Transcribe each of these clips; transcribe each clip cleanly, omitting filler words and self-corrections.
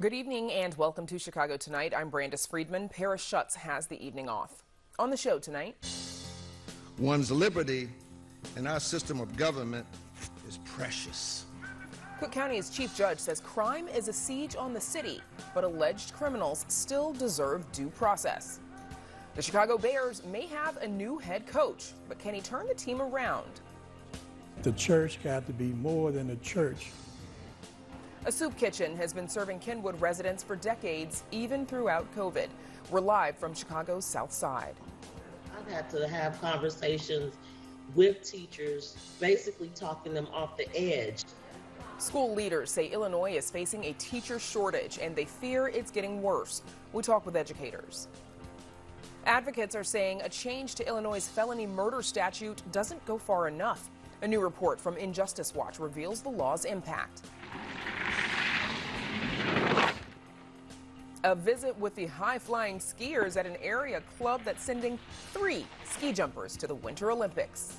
Good evening and welcome to Chicago Tonight. I'm Brandis Friedman. Paris Schutz has the evening off. On the show tonight, one's liberty in our system of government is precious. Cook County's chief judge says crime is a siege on the city, but alleged criminals still deserve due process. The Chicago Bears may have a new head coach, but can he turn the team around? The church got to be more than a church. A soup kitchen has been serving Kenwood residents for decades, even throughout COVID. We're live from Chicago's South Side. I've had to have conversations with teachers, basically talking them off the edge. School leaders say Illinois is facing a teacher shortage, and they fear it's getting worse. We talk with educators. Advocates are saying a change to Illinois' felony murder statute doesn't go far enough. A new report from Injustice Watch reveals the law's impact. A visit with the high-flying skiers at an area club that's sending 3 ski jumpers to the Winter Olympics.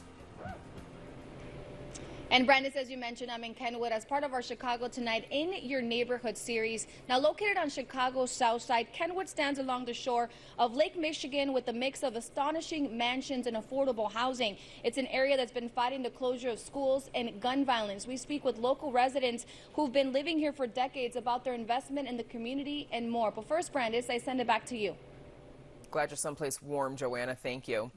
And Brandis, as you mentioned, I'm in Kenwood as part of our Chicago Tonight in Your Neighborhood series. Now located on Chicago's south side, Kenwood stands along the shore of Lake Michigan with a mix of astonishing mansions and affordable housing. It's an area that's been fighting the closure of schools and gun violence. We speak with local residents who've been living here for decades about their investment in the community and more. But first, Brandis, I send it back to you. Glad you're someplace warm, Joanna. Thank you.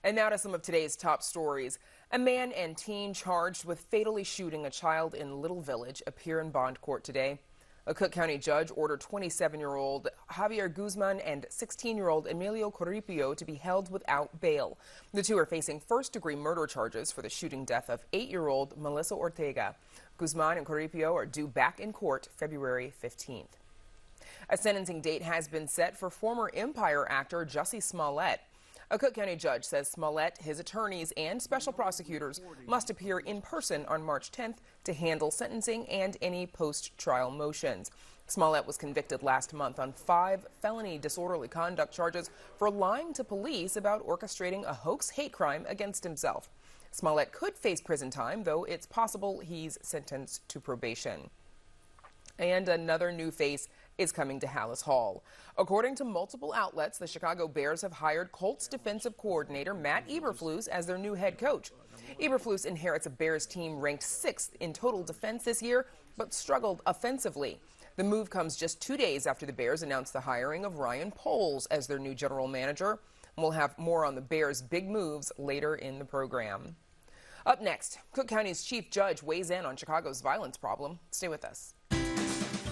And now to some of today's top stories. A man and teen charged with fatally shooting a child in Little Village appear in bond court today. A Cook County judge ordered 27-year-old Javier Guzman and 16-year-old Emilio Corripio to be held without bail. The two are facing first-degree murder charges for the shooting death of 8-year-old Melissa Ortega. Guzman and Corripio are due back in court February 15th. A sentencing date has been set for former Empire actor Jussie Smollett. A Cook County judge says Smollett, his attorneys, and special prosecutors must appear in person on March 10th to handle sentencing and any post-trial motions. Smollett was convicted last month on 5 felony disorderly conduct charges for lying to police about orchestrating a hoax hate crime against himself. Smollett could face prison time, though it's possible he's sentenced to probation. And another new face is coming to Hallis Hall. According to multiple outlets, the Chicago Bears have hired Colts defensive coordinator Matt Eberflus as their new head coach. Eberflus inherits a Bears team ranked 6th in total defense this year, but struggled offensively. The move comes just 2 days after the Bears announced the hiring of Ryan Poles as their new general manager. We'll have more on the Bears' big moves later in the program. Up next, Cook County's chief judge weighs in on Chicago's violence problem. Stay with us.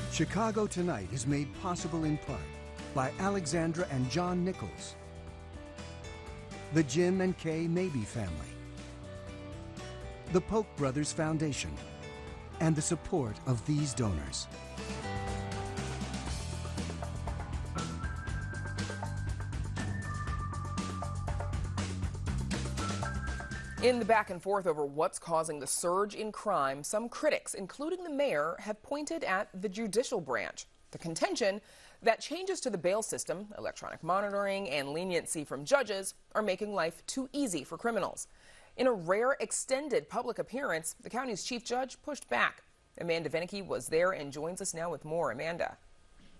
Chicago Tonight is made possible in part by Alexandra and John Nichols, the Jim and Kay Mabey family, the Polk Brothers Foundation, and the support of these donors. In the back and forth over what's causing the surge in crime, some critics, including the mayor, have pointed at the judicial branch. The contention that changes to the bail system, electronic monitoring, and leniency from judges are making life too easy for criminals. In a rare extended public appearance, the county's chief judge pushed back. Amanda Venicky was there and joins us now with more. Amanda.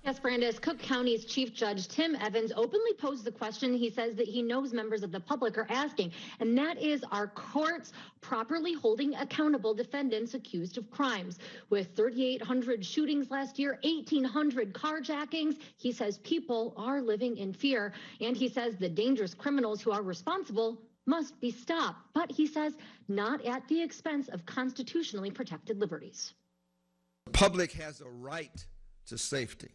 Yes, Brandis, Cook County's Chief Judge Tim Evans openly posed the question he says that he knows members of the public are asking, and that is, are courts properly holding accountable defendants accused of crimes? With 3,800 shootings last year, 1,800 carjackings, he says people are living in fear, and he says the dangerous criminals who are responsible must be stopped. But he says not at the expense of constitutionally protected liberties. The public has a right to safety.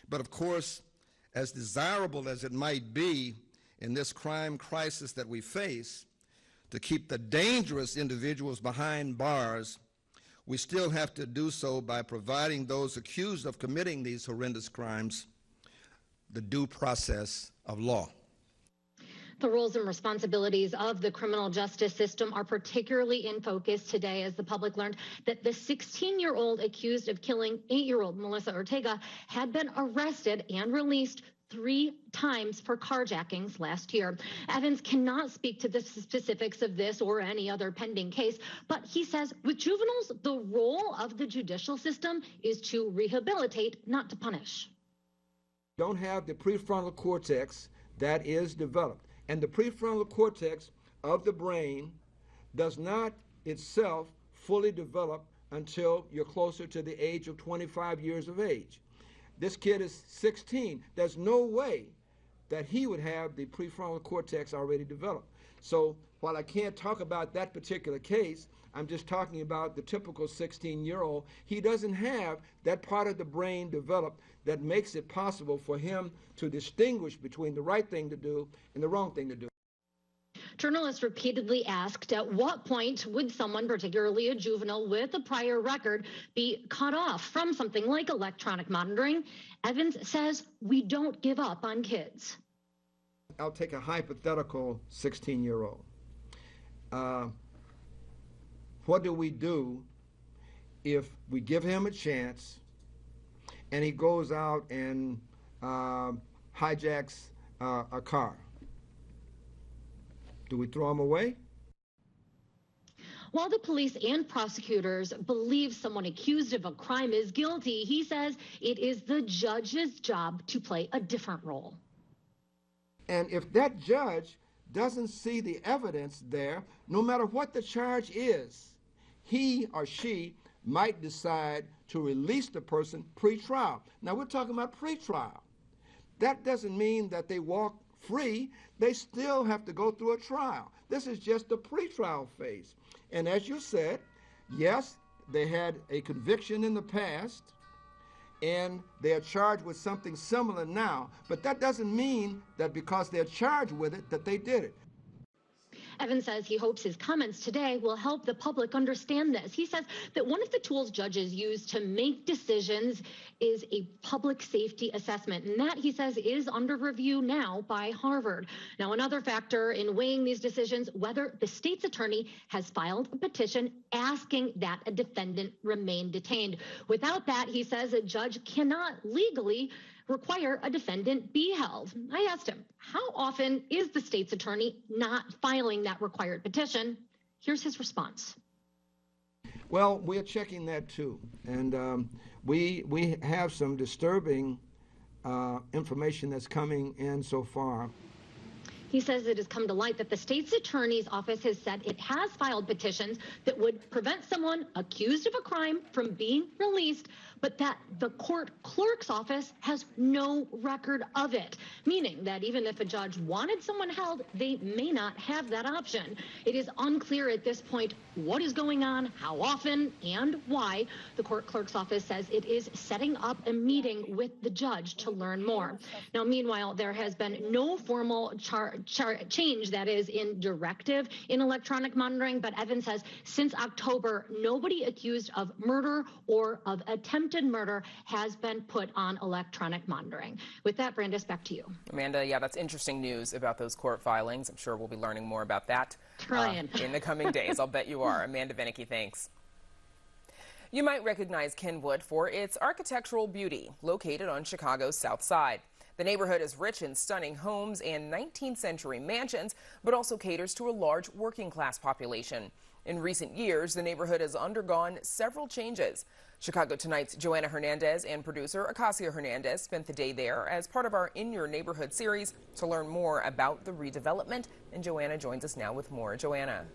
But of course, as desirable as it might be in this crime crisis that we face, to keep the dangerous individuals behind bars, we still have to do so by providing those accused of committing these horrendous crimes the due process of law. The roles and responsibilities of the criminal justice system are particularly in focus today as the public learned that the 16-year-old accused of killing 8-year-old Melissa Ortega had been arrested and released 3 times for carjackings last year. Evans cannot speak to the specifics of this or any other pending case, but he says with juveniles, the role of the judicial system is to rehabilitate, not to punish. Don't have the prefrontal cortex that is developed. And the prefrontal cortex of the brain does not itself fully develop until you're closer to the age of 25 years of age. This kid is 16. There's no way that he would have the prefrontal cortex already developed. So while I can't talk about that particular case, I'm just talking about the typical 16-year-old. He doesn't have that part of the brain developed that makes it possible for him to distinguish between the right thing to do and the wrong thing to do. Journalists repeatedly asked at what point would someone, particularly a juvenile with a prior record, be cut off from something like electronic monitoring. Evans says we don't give up on kids. I'll take a hypothetical 16-year-old. What do we do if we give him a chance and he goes out and hijacks a car? Do we throw him away? While the police and prosecutors believe someone accused of a crime is guilty, he says it is the judge's job to play a different role. And if that judge doesn't see the evidence there, no matter what the charge is, he or she might decide to release the person pre-trial. Now, we're talking about pre-trial. That doesn't mean that they walk free. They still have to go through a trial. This is just the pre-trial phase. And as you said, yes, they had a conviction in the past, and they are charged with something similar now. But that doesn't mean that because they're charged with it, that they did it. Evans says he hopes his comments today will help the public understand this. He says that one of the tools judges use to make decisions is a public safety assessment. And that, he says, is under review now by Harvard. Now, another factor in weighing these decisions, whether the state's attorney has filed a petition asking that a defendant remain detained. Without that, he says, a judge cannot legally require a defendant be held. I asked him, how often is the state's attorney not filing that required petition? Here's his response. Well, we're checking that too. And we have some disturbing information that's coming in so far. He says it has come to light that the state's attorney's office has said it has filed petitions that would prevent someone accused of a crime from being released, but that the court clerk's office has no record of it, meaning that even if a judge wanted someone held, they may not have that option. It is unclear at this point what is going on, how often, and why. The court clerk's office says it is setting up a meeting with the judge to learn more. Now, meanwhile, there has been no formal change, that is, in directive in electronic monitoring, but Evans says since October, nobody accused of murder or of attempted murder has been put on electronic monitoring. With that, Brandis, back to you. Amanda, yeah, that's interesting news about those court filings. I'm sure we'll be learning more about that in the coming days. I'll bet you are. Amanda Vinicky, thanks. You might recognize Kenwood for its architectural beauty, located on Chicago's South Side. The neighborhood is rich in stunning homes and 19th century mansions, but also caters to a large working class population. In recent years, the neighborhood has undergone several changes. Chicago Tonight's Joanna Hernandez and producer Acacia Hernandez spent the day there as part of our In Your Neighborhood series to learn more about the redevelopment. And Joanna joins us now with more. Joanna.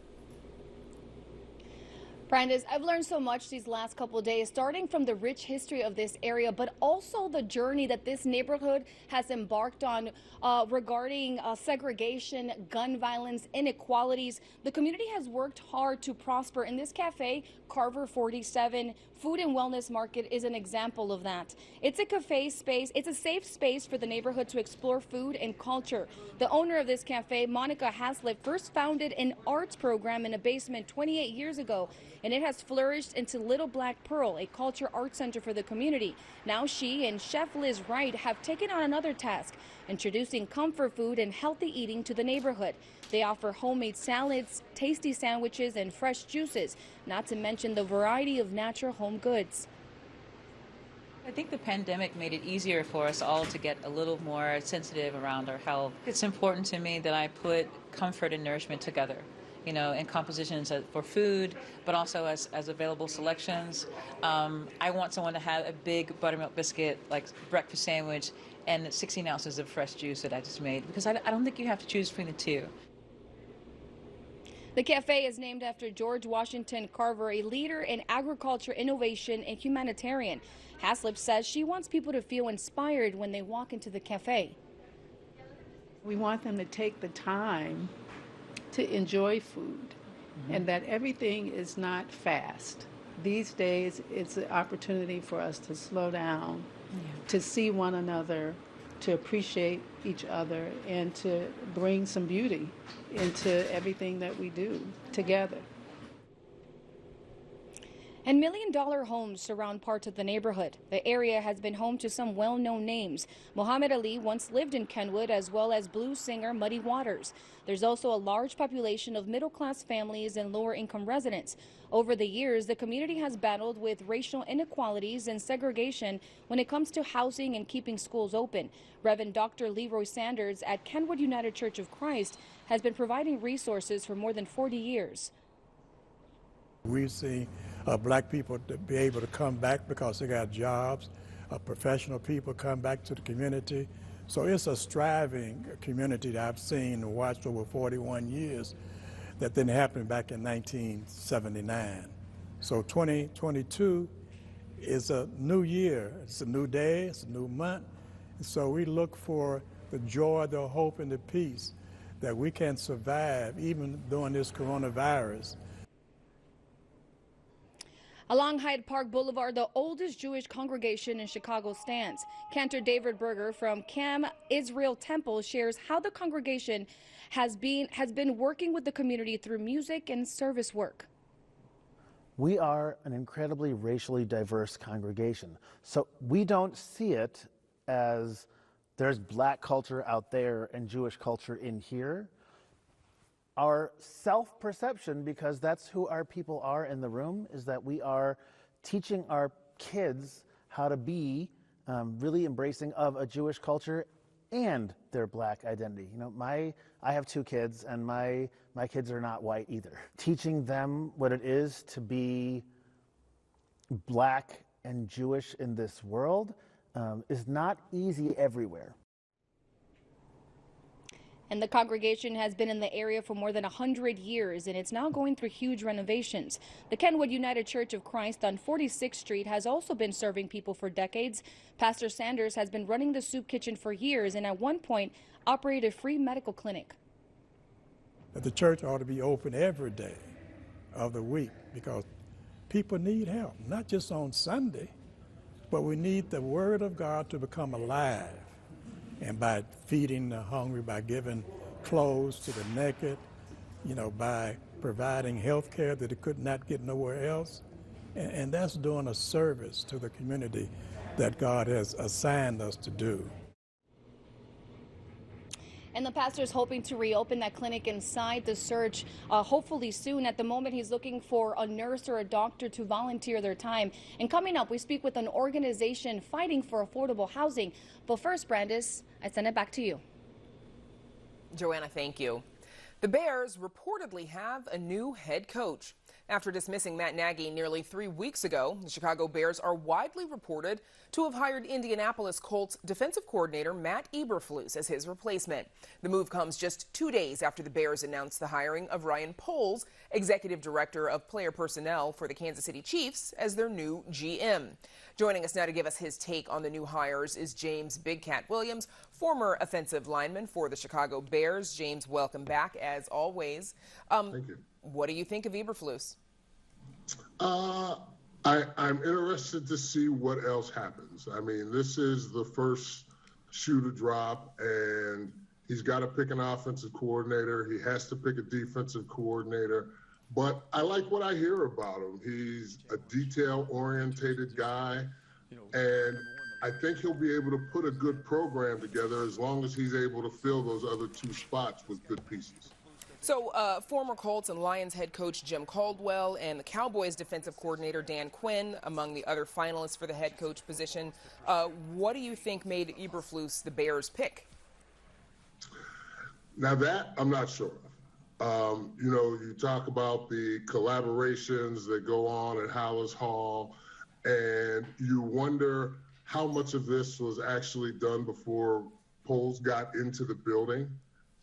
Brandis, I've learned so much these last couple of days, starting from the rich history of this area, but also the journey that this neighborhood has embarked on regarding segregation, gun violence, inequalities. The community has worked hard to prosper. In this cafe, Carver 47 Food and Wellness Market is an example of that. It's a cafe space. It's a safe space for the neighborhood to explore food and culture. The owner of this cafe, Monica Haslett, first founded an arts program in a basement 28 years ago, and it has flourished into Little Black Pearl, a culture art center for the community. Now she and Chef Liz Wright have taken on another task, introducing comfort food and healthy eating to the neighborhood. They offer homemade salads, tasty sandwiches, and fresh juices, not to mention the variety of natural home goods. I think the pandemic made it easier for us all to get a little more sensitive around our health. It's important to me that I put comfort and nourishment together, you know, in compositions for food, but also as available selections. I want someone to have a big buttermilk biscuit, like breakfast sandwich, and 16 ounces of fresh juice that I just made, because I don't think you have to choose between the two. The cafe is named after George Washington Carver, a leader in agriculture, innovation, and humanitarian. Haslip says she wants people to feel inspired when they walk into the cafe. We want them to take the time to enjoy food, and that everything is not fast. These days, it's an opportunity for us to slow down, to see one another, to appreciate each other, and to bring some beauty into everything that we do together. And million-dollar homes surround parts of the neighborhood. The area has been home to some well-known names. Muhammad Ali once lived in Kenwood, as well as blues singer Muddy Waters. There's also a large population of middle-class families and lower-income residents. Over the years, the community has battled with racial inequalities and segregation when it comes to housing and keeping schools open. Reverend Dr. Leroy Sanders at Kenwood United Church of Christ has been providing resources for more than 40 years. We've seen black people to be able to come back because they got jobs, professional people come back to the community. So it's a striving community that I've seen and watched over 41 years that didn't happen back in 1979. So 2022 is a new year. It's a new day, it's a new month. And so we look for the joy, the hope, and the peace that we can survive even during this coronavirus. Along Hyde Park Boulevard, the oldest Jewish congregation in Chicago stands. Cantor David Berger from Cam Israel Temple shares how the congregation has been working with the community through music and service work. We are an incredibly racially diverse congregation, so we don't see it as there's black culture out there and Jewish culture in here. Our self-perception, because that's who our people are in the room, is that we are teaching our kids how to be really embracing of a Jewish culture and their black identity. You know, I have 2 kids, and my kids are not white either. Teaching them what it is to be black and Jewish in this world is not easy everywhere. And the congregation has been in the area for more than 100 years, and it's now going through huge renovations. The Kenwood United Church of Christ on 46th Street has also been serving people for decades. Pastor Sanders has been running the soup kitchen for years and at one point operated a free medical clinic. The church ought to be open every day of the week because people need help, not just on Sunday, but we need the Word of God to become alive. And by feeding the hungry, by giving clothes to the naked, you know, by providing health care that it could not get nowhere else. And that's doing a service to the community that God has assigned us to do. And the pastor is hoping to reopen that clinic inside the search hopefully soon. At the moment, he's looking for a nurse or a doctor to volunteer their time. And coming up, we speak with an organization fighting for affordable housing. But first, Brandis, I send it back to you. Joanna, thank you. The Bears reportedly have a new head coach. After dismissing Matt Nagy nearly 3 weeks ago, the Chicago Bears are widely reported to have hired Indianapolis Colts defensive coordinator Matt Eberflus as his replacement. The move comes just 2 days after the Bears announced the hiring of Ryan Poles, executive director of player personnel for the Kansas City Chiefs, as their new GM. Joining us now to give us his take on the new hires is James Big Cat Williams, former offensive lineman for the Chicago Bears. James, welcome back as always. Thank you. What do you think of Eberflus? I'm interested to see what else happens. I mean, this is the first shoe to drop, and he's got to pick an offensive coordinator. He has to pick a defensive coordinator. But I like what I hear about him. He's a detail-orientated guy, and I think he'll be able to put a good program together as long as he's able to fill those other 2 spots with good pieces. So former Colts and Lions head coach Jim Caldwell and the Cowboys defensive coordinator Dan Quinn among the other finalists for the head coach position. What do you think made Eberflus the Bears pick? Now that I'm not sure of. You talk about the collaborations that go on at Hallis Hall, and you wonder how much of this was actually done before Poles got into the building,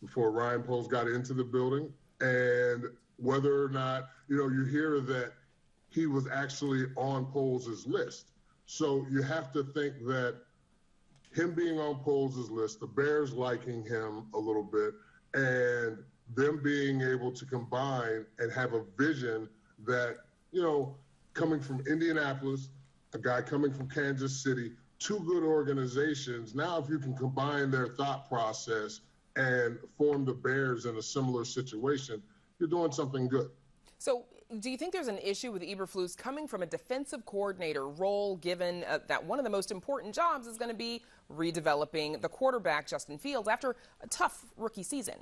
before Ryan Poles got into the building, and whether or not, you hear that he was actually on Poles' list. So you have to think that him being on Poles' list, the Bears liking him a little bit, and them being able to combine and have a vision that, coming from Indianapolis, a guy coming from Kansas City, two good organizations. Now, if you can combine their thought process and form the Bears in a similar situation, you're doing something good. So do you think there's an issue with Eberflus coming from a defensive coordinator role, given that one of the most important jobs is going to be redeveloping the quarterback, Justin Fields, after a tough rookie season?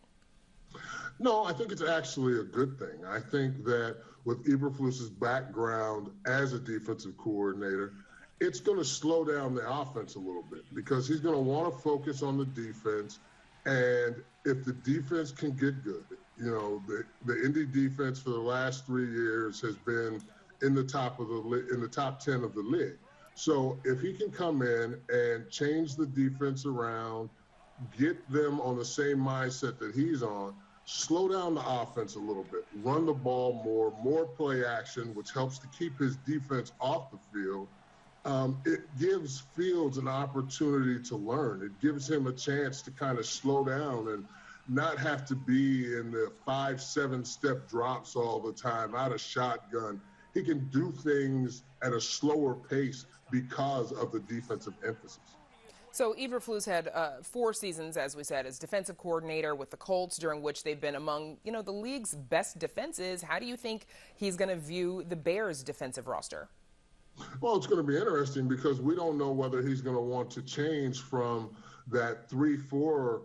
No, I think it's actually a good thing. I think that with Eberflus's background as a defensive coordinator, it's going to slow down the offense a little bit because he's going to want to focus on the defense. And if the defense can get good, the Indy defense for the last 3 years has been in the top 10 of the league. So if he can come in and change the defense around, get them on the same mindset that he's on, slow down the offense a little bit, run the ball more play action, which helps to keep his defense off the field. It gives Fields an opportunity to learn. It gives him a chance to kind of slow down and not have to be in the 5-7 step drops all the time, out of shotgun. He can do things at a slower pace because of the defensive emphasis. So Eberflus had 4 seasons, as we said, as defensive coordinator with the Colts, during which they've been among, the league's best defenses. How do you think he's going to view the Bears' defensive roster? Well, it's going to be interesting because we don't know whether he's going to want to change from that 3-4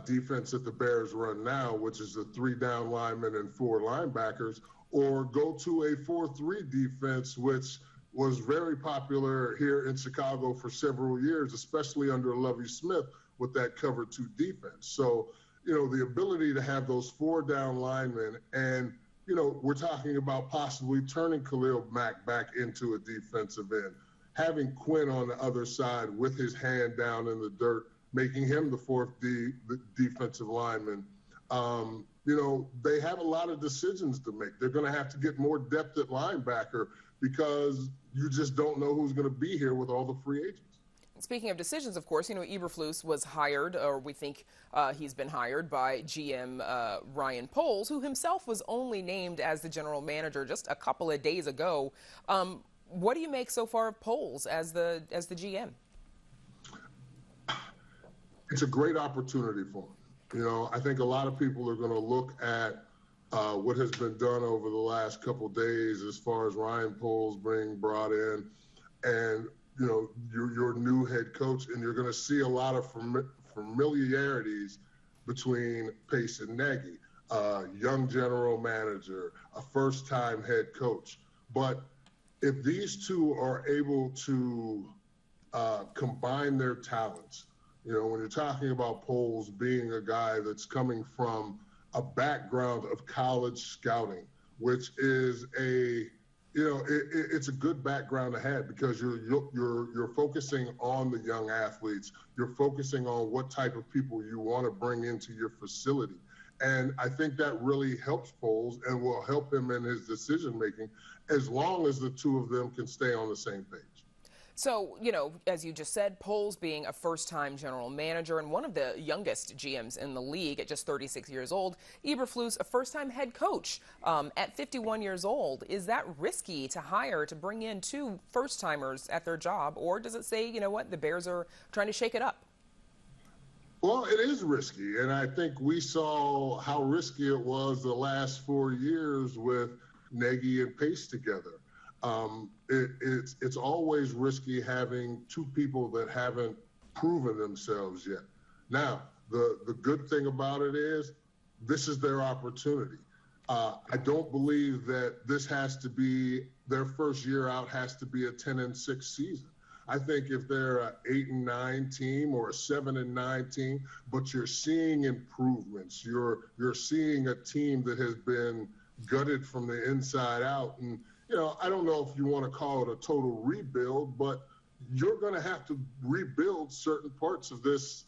defense that the Bears run now, which is the 3 down linemen and 4 linebackers, or go to a 4-3 defense, which was very popular here in Chicago for several years, especially under Lovie Smith with that cover 2 defense. So, the ability to have those 4 down linemen and, we're talking about possibly turning Khalil Mack back into a defensive end, having Quinn on the other side with his hand down in the dirt, making him the 4th defensive lineman. They have a lot of decisions to make. They're going to have to get more depth at linebacker because you just don't know who's going to be here with all the free agents. Speaking of decisions, of course, Eberflus was hired, or we think he's been hired by GM Ryan Poles, who himself was only named as the general manager just a couple of days ago. What do you make so far of Poles as the GM? It's a great opportunity for him. I think a lot of people are going to look at what has been done over the last couple of days as far as Ryan Poles being brought in and, your new head coach, and you're going to see a lot of familiarities between Pace and Nagy, young general manager, a first-time head coach. But if these two are able to combine their talents, when you're talking about Poles being a guy that's coming from a background of college scouting, which is it's a good background to have because you're focusing on the young athletes. You're focusing on what type of people you want to bring into your facility. And I think that really helps Poles and will help him in his decision making as long as the two of them can stay on the same page. So, as you just said, Poles being a first-time general manager and one of the youngest GMs in the league at just 36 years old, Eberflus, a first-time head coach at 51 years old. Is that risky to hire, to bring in 2 first-timers at their job, or does it say, the Bears are trying to shake it up? Well, it is risky, and I think we saw how risky it was the last 4 years with Nagy and Pace together. It's always risky having 2 people that haven't proven themselves yet. Now, the good thing about it is this is their opportunity. I don't believe that this has to be, their first year out has to be a 10-6 season. I think if they're an 8-9 team or a 7-9 team, but you're seeing improvements, you're seeing a team that has been gutted from the inside out. And, you know, I don't know if you want to call it a total rebuild, but you're going to have to rebuild certain parts of this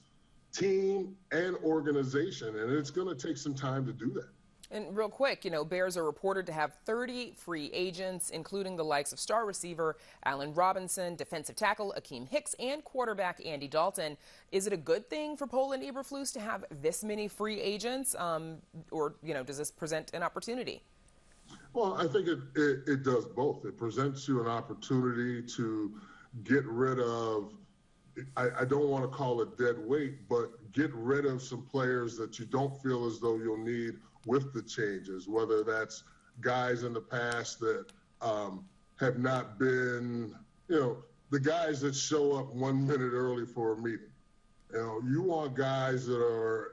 team and organization, and it's going to take some time to do that. And real quick, you know, Bears are reported to have 30 free agents, including the likes of star receiver Allen Robinson, defensive tackle Akeem Hicks, and quarterback Andy Dalton. Is it a good thing for Poland Eberflus to have this many free agents, or, you know, does this present an opportunity? Well, I think it does both. It presents you an opportunity to get rid of, I don't want to call it dead weight, but get rid of some players that you don't feel as though you'll need with the changes, whether that's guys in the past that have not been, you know, the guys that show up 1 minute early for a meeting. You know, you want guys that are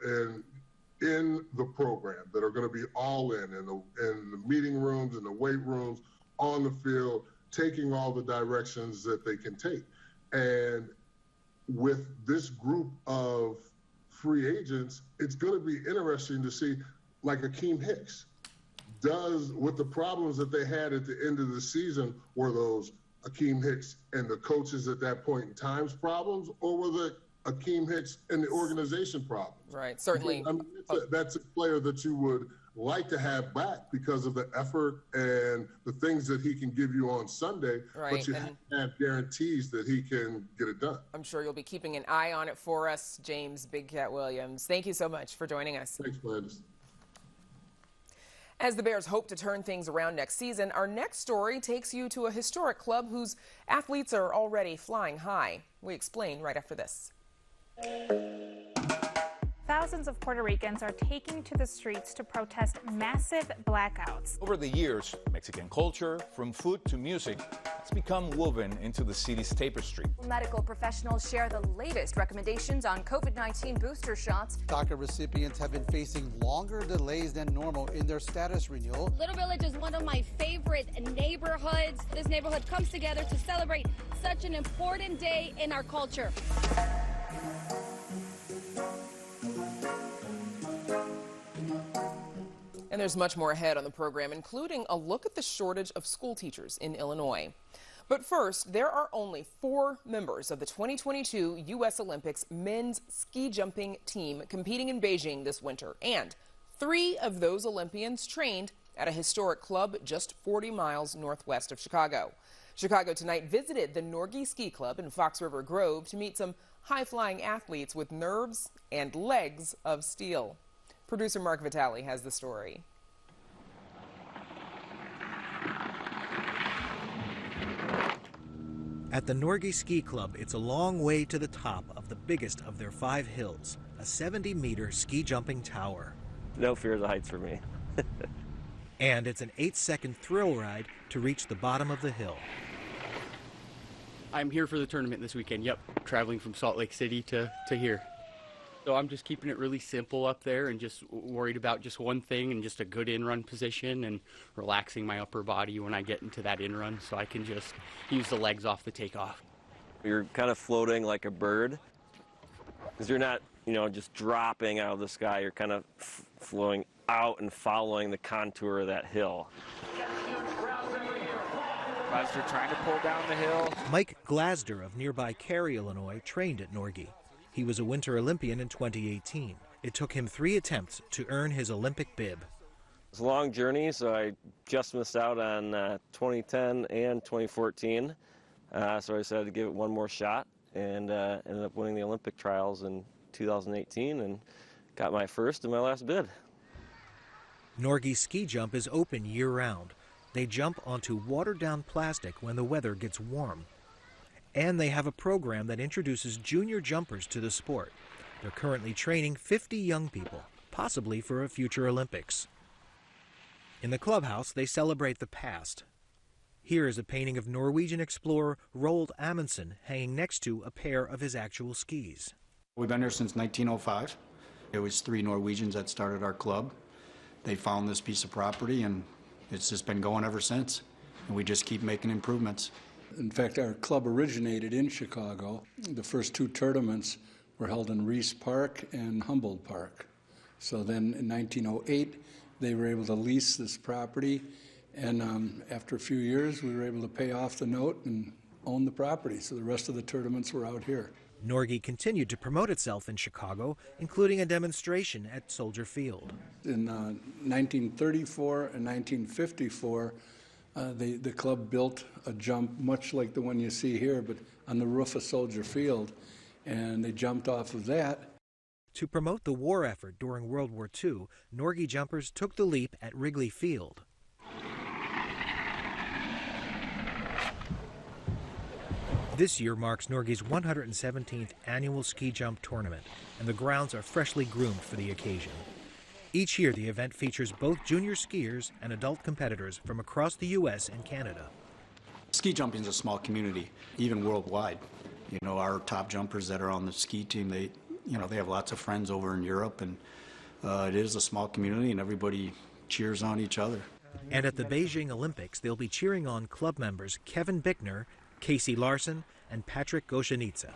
in the program, that are going to be all in the meeting rooms, in the weight rooms, on the field, taking all the directions that they can take. And with this group of free agents, it's going to be interesting to see, like Akeem Hicks, with the problems that they had at the end of the season, were those Akeem Hicks and the coaches at that point in time's problems, or were the Akeem Hicks and the organization problems? Right, certainly. I mean, that's a player that you would like to have back because of the effort and the things that he can give you on Sunday, right, but you have to have guarantees that he can get it done. I'm sure you'll be keeping an eye on it for us, James Big Cat Williams. Thank you so much for joining us. Thanks, Landis. As the Bears hope to turn things around next season, our next story takes you to a historic club whose athletes are already flying high. We explain right after this. Thousands of Puerto Ricans are taking to the streets to protest massive blackouts. Over the years, Mexican culture, from food to music, has become woven into the city's tapestry. Medical professionals share the latest recommendations on COVID-19 booster shots. DACA recipients have been facing longer delays than normal in their status renewal. Little Village is one of my favorite neighborhoods. This neighborhood comes together to celebrate such an important day in our culture. And there's much more ahead on the program, including a look at the shortage of school teachers in Illinois. But first, there are only 4 members of the 2022 U.S. Olympics men's ski jumping team competing in Beijing this winter, and 3 of those Olympians trained at a historic club just 40 miles northwest of Chicago. Chicago Tonight visited the Norgie Ski Club in Fox River Grove to meet some high-flying athletes with nerves and legs of steel. Producer Mark Vitale has the story. At the Norgie Ski Club, it's a long way to the top of the biggest of their 5 hills, a 70-meter ski jumping tower. No fear of the heights for me. And it's an 8-second thrill ride to reach the bottom of the hill. I'm here for the tournament this weekend, yep. Traveling from Salt Lake City to here. So I'm just keeping it really simple up there and just worried about just one thing and just a good in-run position and relaxing my upper body when I get into that in-run so I can just use the legs off the takeoff. You're kind of floating like a bird because you're not, just dropping out of the sky. You're kind of flowing out and following the contour of that hill. As they're trying to pull down the hill. Mike Glasder of nearby Cary, Illinois, trained at Norgie. He was a Winter Olympian in 2018. It took him 3 attempts to earn his Olympic bib. It's a long journey, so I just missed out on 2010 and 2014. So I decided to give it one more shot and ended up winning the Olympic trials in 2018 and got my first and my last bid. Norgie ski jump is open year-round. They jump onto watered-down plastic when the weather gets warm. And they have a program that introduces junior jumpers to the sport. They're currently training 50 young people, possibly for a future Olympics. In the clubhouse, they celebrate the past. Here is a painting of Norwegian explorer Roald Amundsen hanging next to a pair of his actual skis. We've been here since 1905, It was 3 Norwegians that started our club. They found this piece of property, and it's just been going ever since. And we just keep making improvements. In fact, our club originated in Chicago. The first 2 tournaments were held in Reese Park and Humboldt Park. So then in 1908, they were able to lease this property, and after a few years, we were able to pay off the note and own the property. So the rest of the tournaments were out here. Norgy continued to promote itself in Chicago, including a demonstration at Soldier Field. In 1934 and 1954, the club built a jump much like the one you see here, but on the roof of Soldier Field, and they jumped off of that. To promote the war effort during World War II, Norgy jumpers took the leap at Wrigley Field. This year marks Norgy's 117th annual ski jump tournament, and the grounds are freshly groomed for the occasion. Each year, the event features both junior skiers and adult competitors from across the U.S. and Canada. Ski jumping is a small community, even worldwide. You know, our top jumpers that are on the ski team, they have lots of friends over in Europe, and it is a small community, and everybody cheers on each other. And at the Beijing Olympics, they'll be cheering on club members Kevin Bickner, Casey Larson, and Patrick Goshenitsa.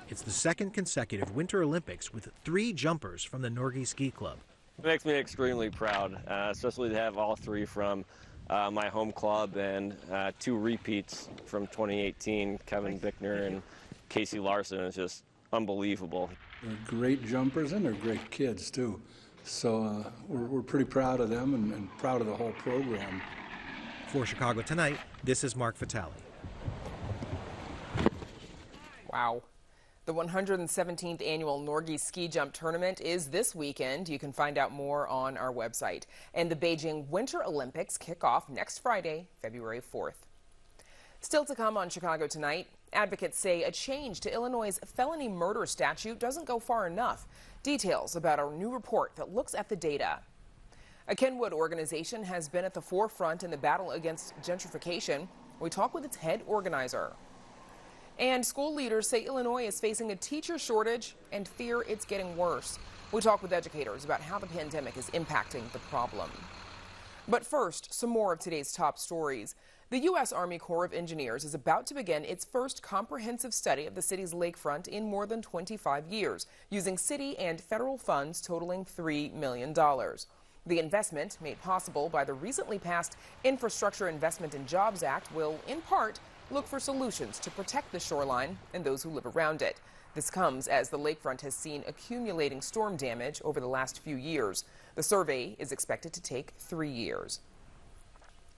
It's the second consecutive Winter Olympics with 3 jumpers from the Norgy Ski Club. It makes me extremely proud, especially to have all 3 from my home club and 2 repeats from 2018, Kevin Bickner and Casey Larson. Is just unbelievable. They're great jumpers, and they're great kids, too. So we're pretty proud of them and proud of the whole program. For Chicago Tonight, this is Mark Vitale. Wow. The 117th annual Norgy Ski Jump Tournament is this weekend. You can find out more on our website. And the Beijing Winter Olympics kick off next Friday, February 4th. Still to come on Chicago Tonight, advocates say a change to Illinois' felony murder statute doesn't go far enough. Details about a new report that looks at the data. A Kenwood organization has been at the forefront in the battle against gentrification. We talk with its head organizer. And school leaders say Illinois is facing a teacher shortage and fear it's getting worse. We talk with educators about how the pandemic is impacting the problem. But first, some more of today's top stories. The U.S. Army Corps of Engineers is about to begin its first comprehensive study of the city's lakefront in more than 25 years, using city and federal funds totaling $3 million. The investment, made possible by the recently passed Infrastructure Investment and Jobs Act, will, in part, look for solutions to protect the shoreline and those who live around it. This comes as the lakefront has seen accumulating storm damage over the last few years. The survey is expected to take 3 years.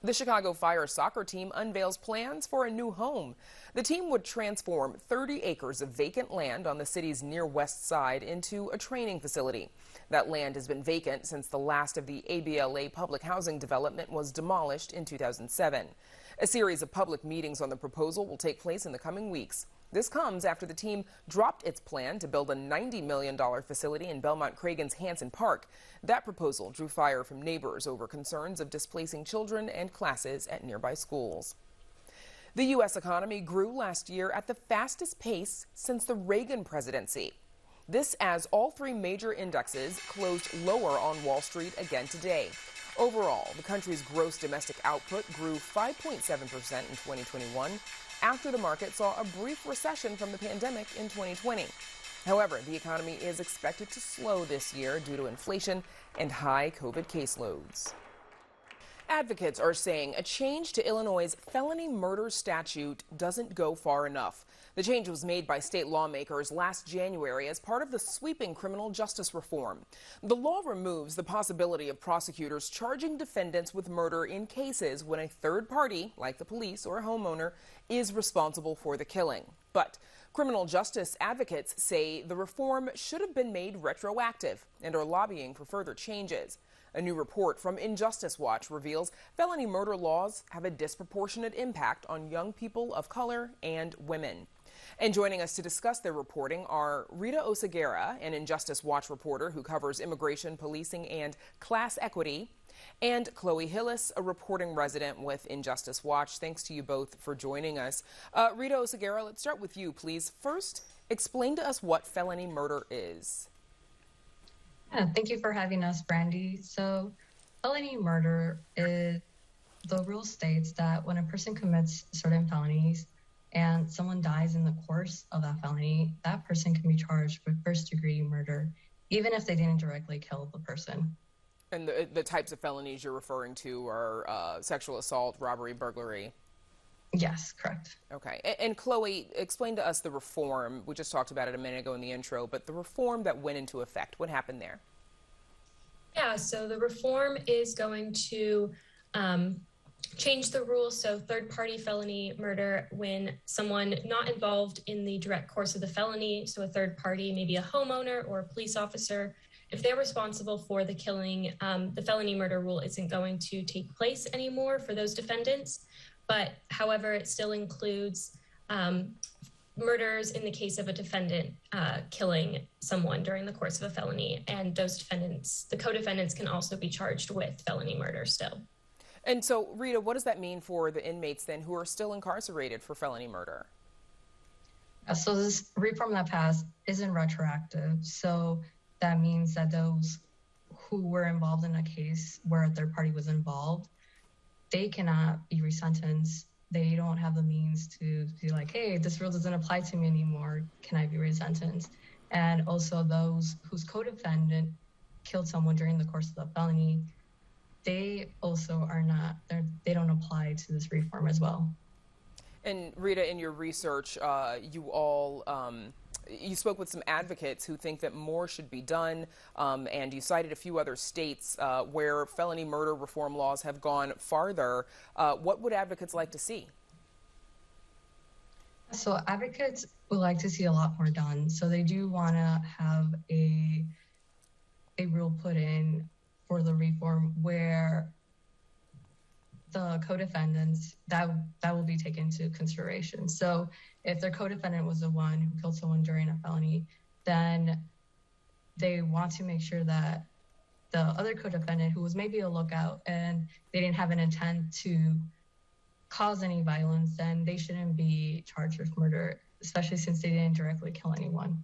The Chicago Fire soccer team unveils plans for a new home. The team would transform 30 acres of vacant land on the city's near west side into a training facility. That land has been vacant since the last of the ABLA public housing development was demolished in 2007. A series of public meetings on the proposal will take place in the coming weeks. This comes after the team dropped its plan to build a $90 million facility in Belmont-Cragen's Hanson Park. That proposal drew fire from neighbors over concerns of displacing children and classes at nearby schools. The U.S. economy grew last year at the fastest pace since the Reagan presidency. This as all 3 major indexes closed lower on Wall Street again today. Overall, the country's gross domestic output grew 5.7% in 2021 after the market saw a brief recession from the pandemic in 2020. However, the economy is expected to slow this year due to inflation and high COVID caseloads. Advocates are saying a change to Illinois' felony murder statute doesn't go far enough. The change was made by state lawmakers last January as part of the sweeping criminal justice reform. The law removes the possibility of prosecutors charging defendants with murder in cases when a third party, like the police or a homeowner, is responsible for the killing. But criminal justice advocates say the reform should have been made retroactive and are lobbying for further changes. A new report from Injustice Watch reveals felony murder laws have a disproportionate impact on young people of color and women. And joining us to discuss their reporting are Rita Oseguera, an Injustice Watch reporter who covers immigration, policing, and class equity, and Chloe Hillis, a reporting resident with Injustice Watch. Thanks to you both for joining us. Rita Oseguera, let's start with you, please. First, explain to us what felony murder is. Yeah, thank you for having us, Brandy. So, felony murder is the rule states that when a person commits certain felonies and someone dies in the course of that felony, that person can be charged with first-degree murder, even if they didn't directly kill the person. And the types of felonies you're referring to are sexual assault, robbery, burglary. Yes, correct. Okay. And Chloe, explain to us the reform. We just talked about it a minute ago in the intro, but the reform that went into effect, what happened there? Yeah, so the reform is going to change the rules. So third-party felony murder, when someone not involved in the direct course of the felony, so a third party, maybe a homeowner or a police officer, if they're responsible for the killing, the felony murder rule isn't going to take place anymore for those defendants. But however, it still includes murders in the case of a defendant killing someone during the course of a felony. And those defendants, the co-defendants, can also be charged with felony murder still. And so, Rita, what does that mean for the inmates then who are still incarcerated for felony murder? So this reform that passed isn't retroactive. So that means that those who were involved in a case where a third party was involved, they cannot be resentenced. They don't have the means to be like, hey, this rule doesn't apply to me anymore. Can I be resentenced? And also those whose co-defendant killed someone during the course of the felony, they also are not, they don't apply to this reform as well. And Rita, in your research, you spoke with some advocates who think that more should be done, and you cited a few other states where felony murder reform laws have gone farther. What would advocates like to see? So advocates would like to see a lot more done. So they do want to have a rule put in for the reform where the co-defendants, that will be taken into consideration. So if their co-defendant was the one who killed someone during a felony, then they want to make sure that the other co-defendant, who was maybe a lookout and they didn't have an intent to cause any violence, then they shouldn't be charged with murder, especially since they didn't directly kill anyone.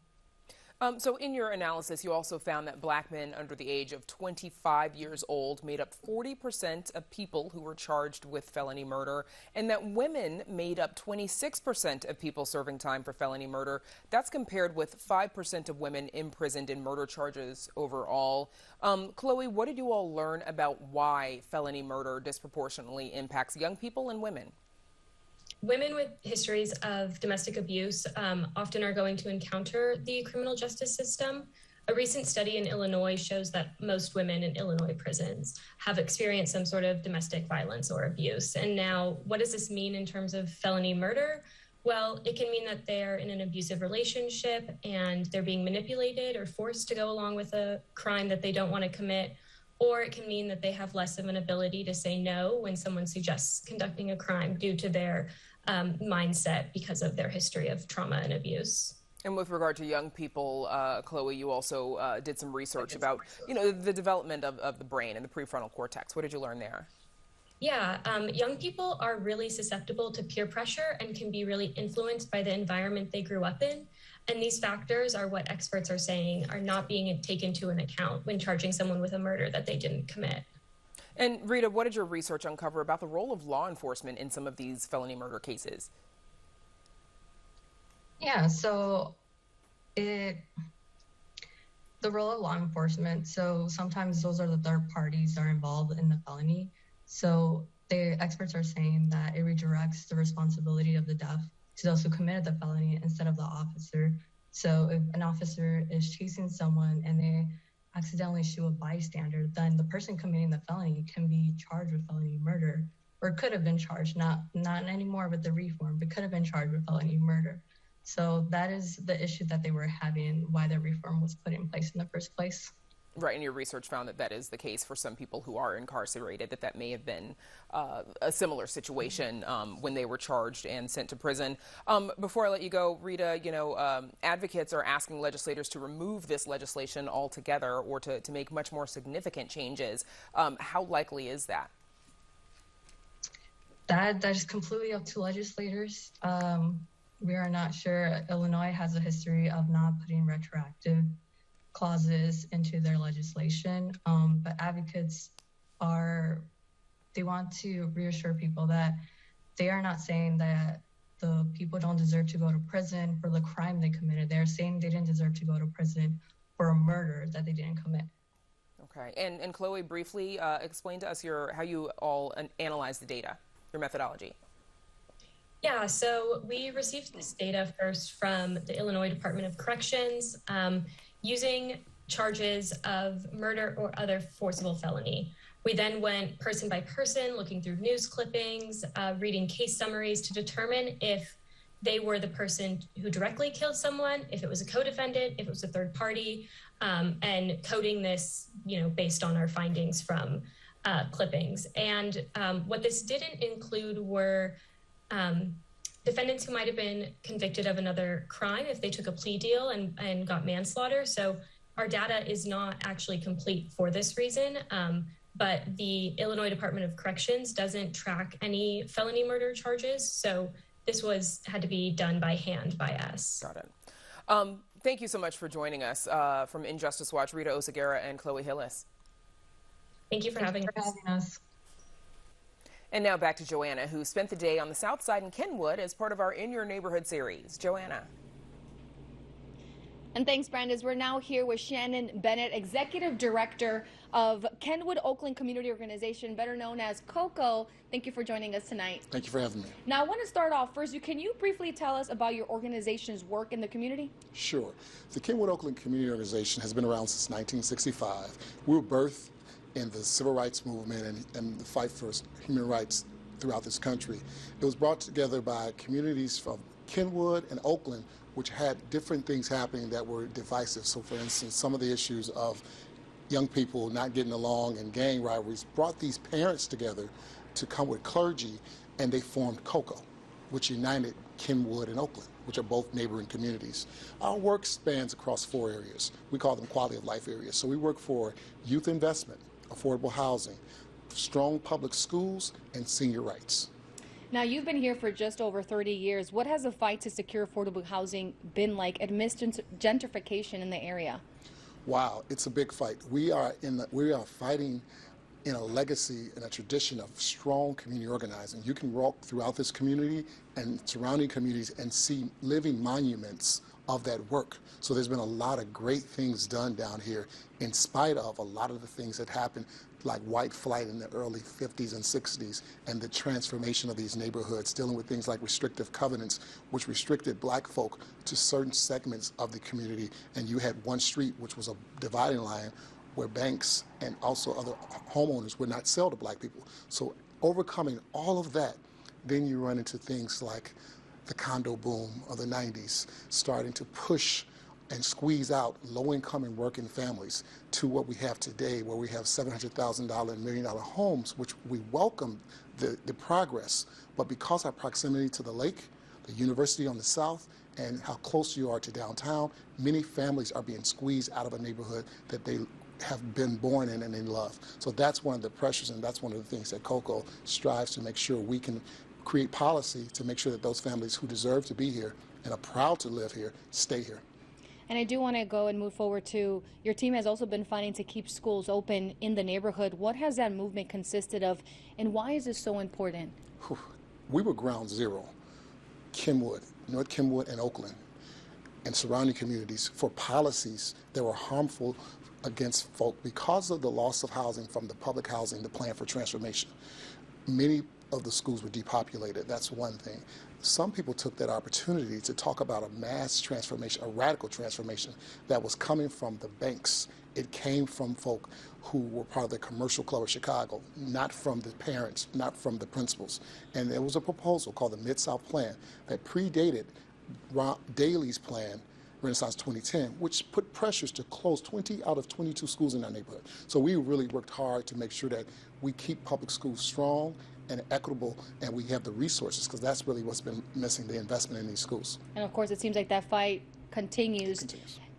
So in your analysis, you also found that black men under the age of 25 years old made up 40% of people who were charged with felony murder, and that women made up 26% of people serving time for felony murder. That's compared with 5% of women imprisoned in murder charges overall. Chloe, what did you all learn about why felony murder disproportionately impacts young people and women? Women with histories of domestic abuse often are going to encounter the criminal justice system. A recent study in Illinois shows that most women in Illinois prisons have experienced some sort of domestic violence or abuse. And now, what does this mean in terms of felony murder? Well, it can mean that they're in an abusive relationship and they're being manipulated or forced to go along with a crime that they don't want to commit. Or it can mean that they have less of an ability to say no when someone suggests conducting a crime due to their mindset because of their history of trauma and abuse. And with regard to young people, Chloe, you also did some research about, the development of the brain and the prefrontal cortex. What did you learn there? Yeah, young people are really susceptible to peer pressure and can be really influenced by the environment they grew up in. And these factors are what experts are saying are not being taken into account when charging someone with a murder that they didn't commit. And Rita, what did your research uncover about the role of law enforcement in some of these felony murder cases? Yeah, so the role of law enforcement, so sometimes those are the third parties that are involved in the felony. So the experts are saying that it redirects the responsibility of the death to those who committed the felony instead of the officer. So if an officer is chasing someone and they accidentally shoot a bystander, then the person committing the felony can be charged with felony murder, or could have been charged, not anymore with the reform, but could have been charged with felony murder. So that is the issue that they were having, why the reform was put in place in the first place. Right, and your research found that is the case for some people who are incarcerated, that may have been a similar situation when they were charged and sent to prison. Before I let you go, Rita, advocates are asking legislators to remove this legislation altogether or to make much more significant changes. How likely is that? That is completely up to legislators. We are not sure. Illinois has a history of not putting retroactive clauses into their legislation. But advocates they want to reassure people that they are not saying that the people don't deserve to go to prison for the crime they committed. They're saying they didn't deserve to go to prison for a murder that they didn't commit. Okay. And Chloe, briefly explain to us how you all analyze the data, your methodology. Yeah, so we received this data first from the Illinois Department of Corrections using charges of murder or other forcible felony. We then went person by person, looking through news clippings, reading case summaries to determine if they were the person who directly killed someone, if it was a co-defendant, if it was a third party, and coding this, based on our findings from clippings. And what this didn't include were defendants who might have been convicted of another crime if they took a plea deal and got manslaughter. So our data is not actually complete for this reason, but the Illinois Department of Corrections doesn't track any felony murder charges. So this had to be done by hand by us. Got it. Thank you so much for joining us from Injustice Watch, Rita Oseguera and Chloe Hillis. Thank you for having us. And now back to Joanna, who spent the day on the South Side in Kenwood as part of our In Your Neighborhood series. Joanna. And thanks, Brandis. We're now here with Shannon Bennett, Executive Director of Kenwood Oakland Community Organization, better known as COCO. Thank you for joining us tonight. Thank you for having me. Now, I want to start off first. Can you briefly tell us about your organization's work in the community? Sure. The Kenwood Oakland Community Organization has been around since 1965. We were birthed in the civil rights movement and the fight for human rights throughout this country. It was brought together by communities from Kenwood and Oakland, which had different things happening that were divisive. So, for instance, some of the issues of young people not getting along and gang rivalries brought these parents together to come with clergy, and they formed COCO, which united Kenwood and Oakland, which are both neighboring communities. Our work spans across 4 areas. We call them quality of life areas. So we work for youth investment, affordable housing, strong public schools, and senior rights. Now, you've been here for just over 30 years. What has the fight to secure affordable housing been like amidst gentrification in the area? Wow, it's a big fight. We are fighting in a legacy and a tradition of strong community organizing. You can walk throughout this community and surrounding communities and see living monuments of that work. So there's been a lot of great things done down here in spite of a lot of the things that happened, like white flight in the early 50s and 60s, and the transformation of these neighborhoods, dealing with things like restrictive covenants, which restricted black folk to certain segments of the community. And you had one street, which was a dividing line, where banks and also other homeowners would not sell to black people. So overcoming all of that, then you run into things like the condo boom of the 90s, starting to push and squeeze out low-income and working families to what we have today, where we have $700,000 and $1 million homes, which we welcome the progress. But because our proximity to the lake, the university on the south, and how close you are to downtown, many families are being squeezed out of a neighborhood that they have been born in and they love. So that's one of the pressures, and that's one of the things that COCO strives to make sure we can create policy to make sure that those families who deserve to be here and are proud to live here stay here. And I do want to go and move forward to, your team has also been fighting to keep schools open in the neighborhood. What has that movement consisted of, and why is this so important? We were ground zero, Kenwood, North Kenwood and Oakland, and surrounding communities for policies that were harmful against folk because of the loss of housing from the public housing, the plan for transformation. Many of the schools were depopulated. That's one thing. Some people took that opportunity to talk about a mass transformation, a radical transformation that was coming from the banks. It came from folk who were part of the commercial club of Chicago, not from the parents, not from the principals. And there was a proposal called the Mid-South Plan that predated Daley's plan, Renaissance 2010, which put pressures to close 20 out of 22 schools in our neighborhood. So we really worked hard to make sure that we keep public schools strong and equitable, and we have the resources, because that's really what's been missing, the investment in these schools. And of course, it seems like that fight continues.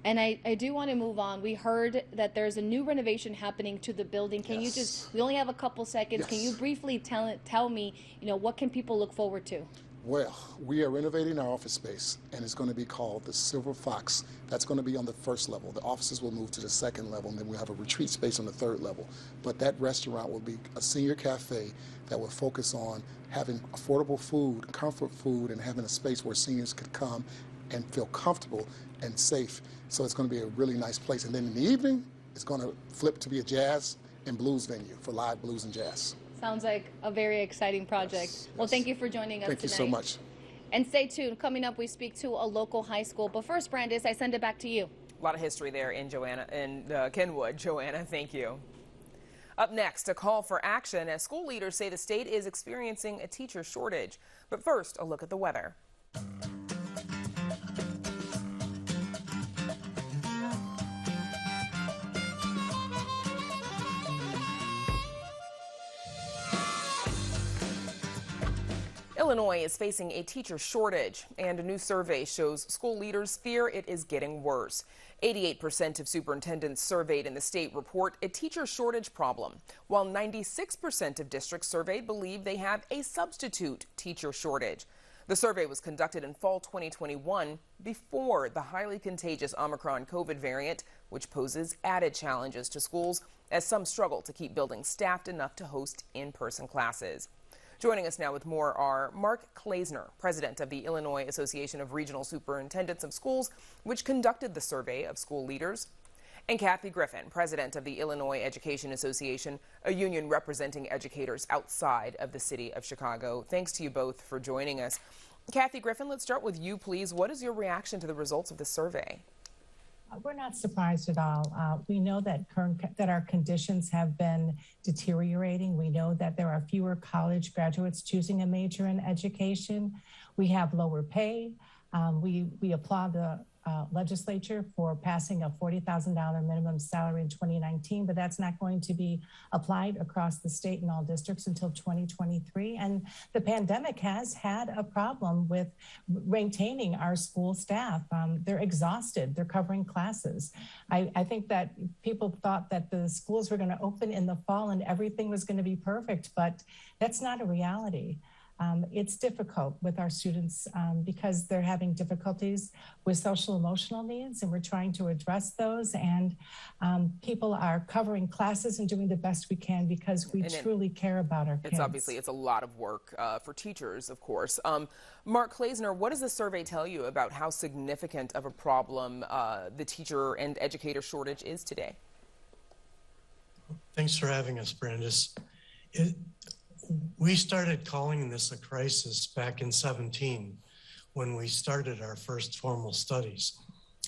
And I do want to move on. We heard that there's a new renovation happening to the building. Can you just, we only have a couple seconds, can you briefly tell me, what can people look forward to? Well, we are renovating our office space, and it's going to be called the Silver Fox. That's going to be on the first level. The offices will move to the second level, and then we'll have a retreat space on the third level. But that restaurant will be a senior cafe that will focus on having affordable food, comfort food, and having a space where seniors could come and feel comfortable and safe. So it's going to be a really nice place. And then in the evening, it's going to flip to be a jazz and blues venue for live blues and jazz. Sounds like a very exciting project. Yes, well, thank you for joining us tonight. Thank you so much. And stay tuned. Coming up, we speak to a local high school. But first, Brandis, I send it back to you. A lot of history there in Kenwood. Joanna, thank you. Up next, a call for action as school leaders say the state is experiencing a teacher shortage. But first, a look at the weather. Illinois is facing a teacher shortage, and a new survey shows school leaders fear it is getting worse. 88% of superintendents surveyed in the state report a teacher shortage problem, while 96% of districts surveyed believe they have a substitute teacher shortage. The survey was conducted in fall 2021 before the highly contagious Omicron COVID variant, which poses added challenges to schools as some struggle to keep buildings staffed enough to host in-person classes. Joining us now with more are Mark Klaesner, president of the Illinois Association of Regional Superintendents of Schools, which conducted the survey of school leaders, and Kathy Griffin, president of the Illinois Education Association, a union representing educators outside of the city of Chicago. Thanks to you both for joining us. Kathy Griffin, let's start with you, please. What is your reaction to the results of the survey? We're not surprised at all. We know that our conditions have been deteriorating. We know that there are fewer college graduates choosing a major in education. We have lower pay. We applaud the legislature for passing a $40,000 minimum salary in 2019, but that's not going to be applied across the state in all districts until 2023. And the pandemic has had a problem with maintaining our school staff. They're exhausted. They're covering classes. I think that people thought that the schools were going to open in the fall and everything was going to be perfect, but that's not a reality. It's difficult with our students because they're having difficulties with social emotional needs, and we're trying to address those. And people are covering classes and doing the best we can because we truly care about our kids. It's a lot of work for teachers, of course. Mark Klaesner, what does the survey tell you about how significant of a problem the teacher and educator shortage is today? Thanks for having us, Brandis. We started calling this a crisis back in 17 when we started our first formal studies.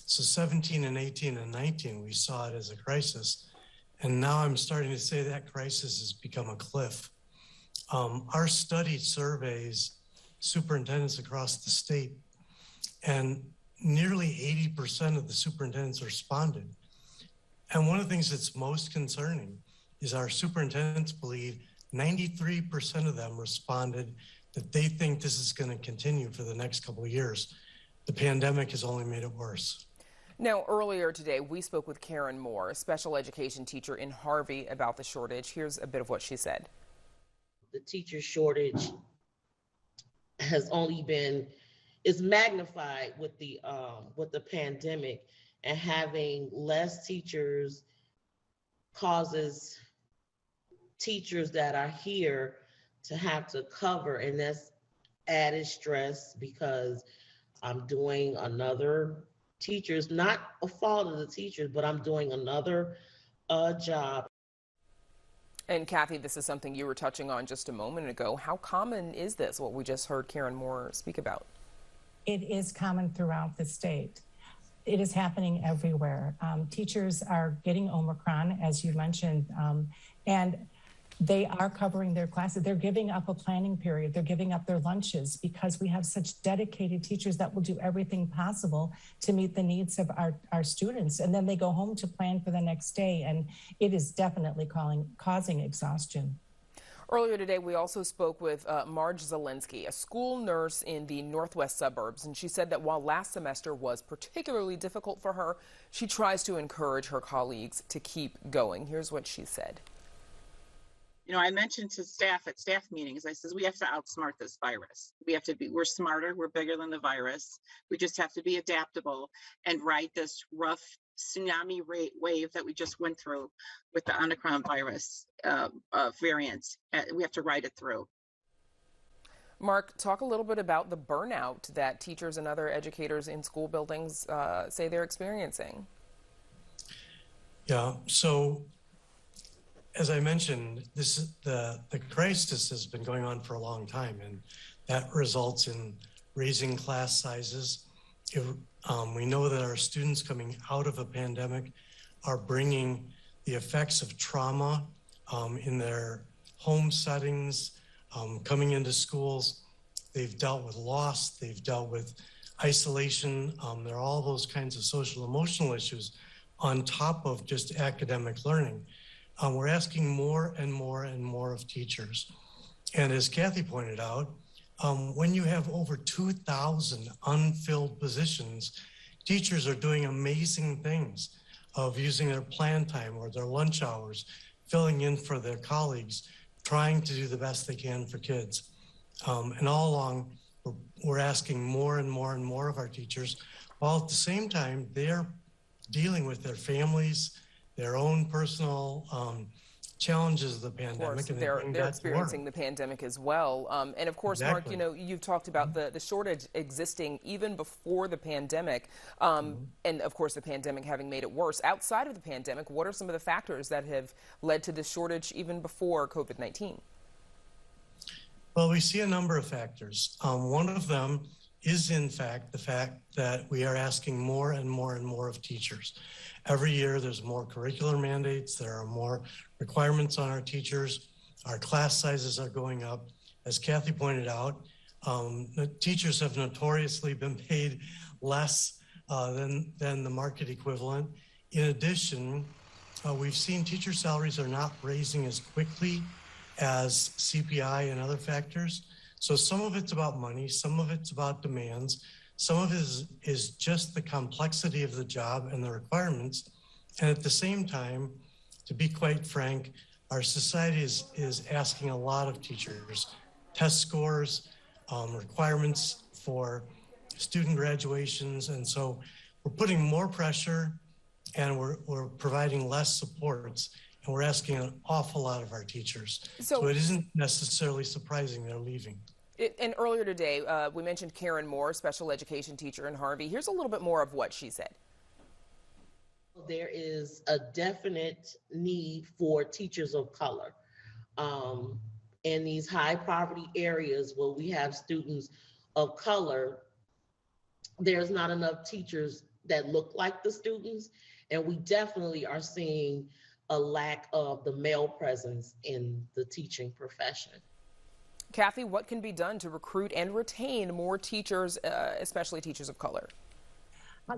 So 17 and 18 and 19, we saw it as a crisis. And now I'm starting to say that crisis has become a cliff. Our study surveys superintendents across the state, and nearly 80% of the superintendents responded. And one of the things that's most concerning is our superintendents believe 93% of them responded that they think this is going to continue for the next couple of years. The pandemic has only made it worse. Now, earlier today, we spoke with Karen Moore, a special education teacher in Harvey, about the shortage. Here's a bit of what she said. The teacher shortage is magnified with the pandemic, and having less teachers causes teachers that are here to have to cover, and that's added stress because I'm doing another teachers, not a fault of the teachers, but I'm doing another job. And Kathy, this is something you were touching on just a moment ago. How common is this, what we just heard Karen Moore speak about? It is common throughout the state. It is happening everywhere. Teachers are getting Omicron, as you mentioned, and they are covering their classes. They're giving up a planning period. They're giving up their lunches because we have such dedicated teachers that will do everything possible to meet the needs of our students. And then they go home to plan for the next day. And it is definitely causing exhaustion. Earlier today, we also spoke with Marge Zielinski, a school nurse in the northwest suburbs, and she said that while last semester was particularly difficult for her, she tries to encourage her colleagues to keep going. Here's what she said. You know, I mentioned to staff at staff meetings, I says, we have to outsmart this virus. We're smarter, we're bigger than the virus. We just have to be adaptable and ride this rough tsunami wave that we just went through with the Omicron virus variant. We have to ride it through. Mark, talk a little bit about the burnout that teachers and other educators in school buildings say they're experiencing. Yeah, so as I mentioned, the crisis has been going on for a long time, and that results in raising class sizes. We know that our students coming out of a pandemic are bringing the effects of trauma in their home settings, coming into schools. They've dealt with loss, they've dealt with isolation. There are all those kinds of social emotional issues on top of just academic learning. We're asking more and more and more of teachers. And as Kathy pointed out, when you have over 2,000 unfilled positions, teachers are doing amazing things of using their plan time or their lunch hours, filling in for their colleagues, trying to do the best they can for kids. And all along, we're asking more and more and more of our teachers, while at the same time, they're dealing with their families, their own personal challenges of the pandemic. Of course, and they're experiencing the pandemic as well. And of course, Exactly. Mark, you know, you've talked about the shortage existing even before the pandemic. And of course, the pandemic having made it worse. Outside of the pandemic, what are some of the factors that have led to this shortage even before COVID-19? Well, we see a number of factors. One of them is, in fact, the fact that we are asking more and more and more of teachers. Every year, there's more curricular mandates. There are more requirements on our teachers. Our class sizes are going up. As Kathy pointed out, the teachers have notoriously been paid less than the market equivalent. In addition, we've seen teacher salaries are not raising as quickly as CPI and other factors. So some of it's about money, some of it's about demands, some of it is just the complexity of the job and the requirements. And at the same time, to be quite frank, our society is asking a lot of teachers. Test scores, requirements for student graduations. And so we're putting more pressure and we're providing less supports. And we're asking an awful lot of our teachers. So it isn't necessarily surprising they're leaving. And earlier today, we mentioned Karen Moore, special education teacher in Harvey. Here's a little bit more of what she said. There is a definite need for teachers of color. In these high poverty areas where we have students of color, there's not enough teachers that look like the students. And we definitely are seeing a lack of the male presence in the teaching profession. Kathy, what can be done to recruit and retain more teachers, especially teachers of color?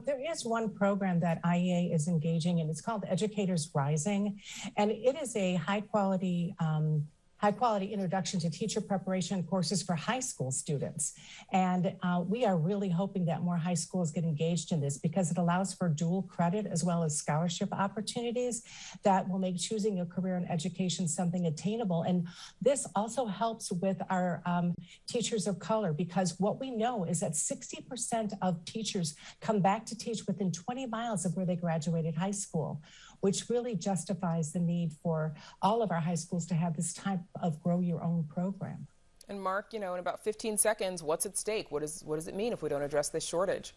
There is one program that IEA is engaging in. It's called Educators Rising, and it is a high quality introduction to teacher preparation courses for high school students. And we are really hoping that more high schools get engaged in this because it allows for dual credit as well as scholarship opportunities that will make choosing a career in education something attainable. And this also helps with our teachers of color, because what we know is that 60% of teachers come back to teach within 20 miles of where they graduated high school, which really justifies the need for all of our high schools to have this type of grow your own program. And Mark, you know, in about 15 seconds, what's at stake? What does it mean if we don't address this shortage?